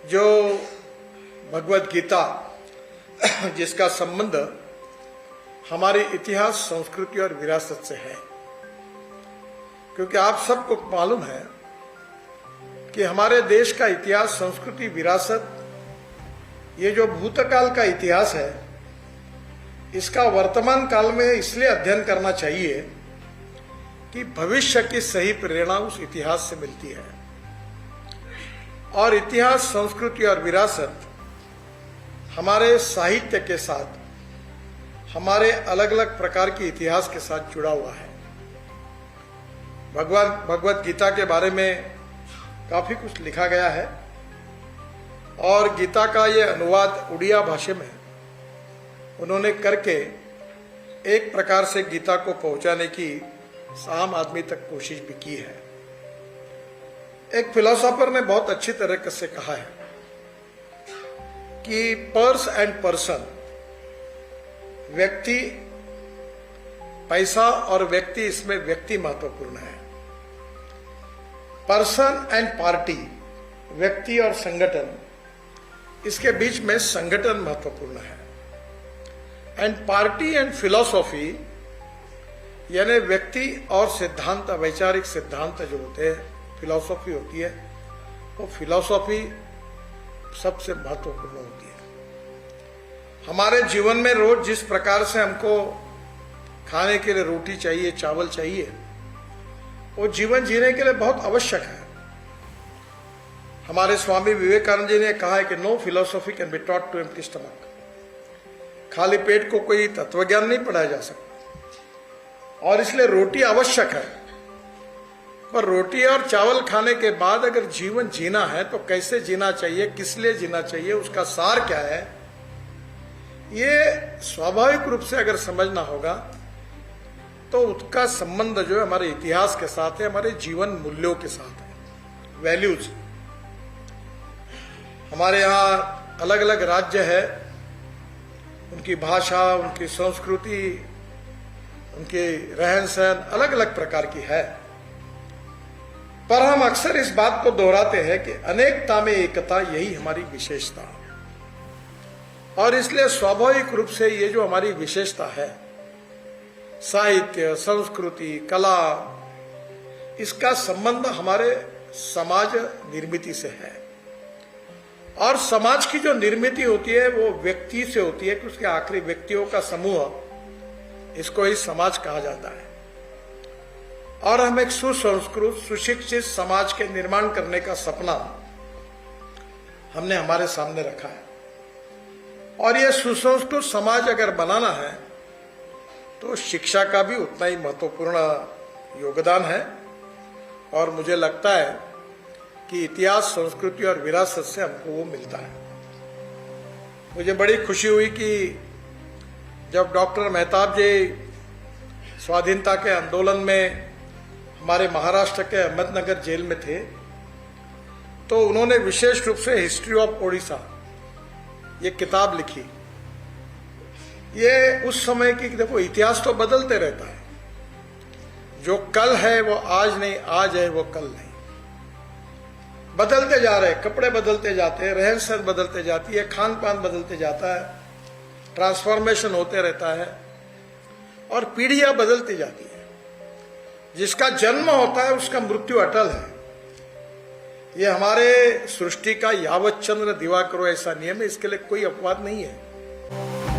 जो भगवत गीता जिसका संबंध हमारे इतिहास, संस्कृति और विरासत से है, क्योंकि आप सबको मालूम है कि हमारे देश का इतिहास, संस्कृति, विरासत, ये जो भूतकाल का इतिहास है, इसका वर्तमान काल में इसलिए अध्ययन करना चाहिए कि भविष्य की सही प्रेरणा उस इतिहास से मिलती है। और इतिहास, संस्कृति और विरासत हमारे साहित्य के साथ, हमारे अलग अलग प्रकार के इतिहास के साथ जुड़ा हुआ है। भगवत गीता के बारे में काफी कुछ लिखा गया है और गीता का ये अनुवाद उड़िया भाषा में उन्होंने करके एक प्रकार से गीता को पहुंचाने की आम आदमी तक कोशिश भी की है। एक फिलोसोफर ने बहुत अच्छी तरीके से कहा है कि पर्स एंड पर्सन, व्यक्ति, पैसा और व्यक्ति, इसमें व्यक्ति महत्वपूर्ण है। पर्सन एंड पार्टी, व्यक्ति और संगठन, इसके बीच में संगठन महत्वपूर्ण है। एंड पार्टी एंड फिलॉसफी, यानी व्यक्ति और सिद्धांत, वैचारिक सिद्धांत जो होते हैं, फिलॉसफी होती है, वो फिलॉसफी सबसे महत्वपूर्ण होती है। हमारे जीवन में रोज जिस प्रकार से हमको खाने के लिए रोटी चाहिए, चावल चाहिए, वो जीवन जीने के लिए बहुत आवश्यक है। हमारे स्वामी विवेकानंद जी ने कहा है कि no philosophy can be taught to empty stomach. खाली पेट को कोई तत्वज्ञान नहीं पढ़ाया जा सकता और इसलिए रोटी आवश्यक है। पर रोटी और चावल खाने के बाद अगर जीवन जीना है तो कैसे जीना चाहिए, किस लिए जीना चाहिए, उसका सार क्या है, ये स्वाभाविक रूप से अगर समझना होगा तो उसका संबंध जो है हमारे इतिहास के साथ है, हमारे जीवन मूल्यों के साथ है, वैल्यूज। हमारे यहाँ अलग अलग राज्य है, उनकी भाषा, उनकी संस्कृति, उनके रहन सहन अलग अलग प्रकार की है। पर हम अक्सर इस बात को दोहराते हैं कि अनेकता में एकता, यही हमारी विशेषता है। और इसलिए स्वाभाविक रूप से ये जो हमारी विशेषता है, साहित्य, संस्कृति, कला, इसका संबंध हमारे समाज निर्मिति से है। और समाज की जो निर्मिति होती है वो व्यक्ति से होती है कि उसके आखिरी व्यक्तियों का समूह, इसको ही समाज कहा जाता है। और हम एक सुसंस्कृत, सुशिक्षित समाज के निर्माण करने का सपना हमने हमारे सामने रखा है। और यह सुसंस्कृत समाज अगर बनाना है तो शिक्षा का भी उतना ही महत्वपूर्ण योगदान है। और मुझे लगता है कि इतिहास, संस्कृति और विरासत से हमको वो मिलता है। मुझे बड़ी खुशी हुई कि जब डॉक्टर मेहताब जी स्वाधीनता के आंदोलन में हमारे महाराष्ट्र के अहमदनगर जेल में थे, तो उन्होंने विशेष रूप से हिस्ट्री ऑफ ओडिशा ये किताब लिखी। ये उस समय की, देखो इतिहास तो बदलते रहता है, जो कल है वो आज नहीं, आज है वो कल नहीं, बदलते जा रहे, कपड़े बदलते जाते हैं, रहन सहन बदलते जाती है, खान पान बदलते जाता है, ट्रांसफॉर्मेशन होते रहता है और पीढ़ियां बदलती जाती है। जिसका जन्म होता है उसका मृत्यु अटल है। ये हमारे सृष्टि का यावत चंद्र दिवाकरो ऐसा नियम है, इसके लिए कोई अपवाद नहीं है।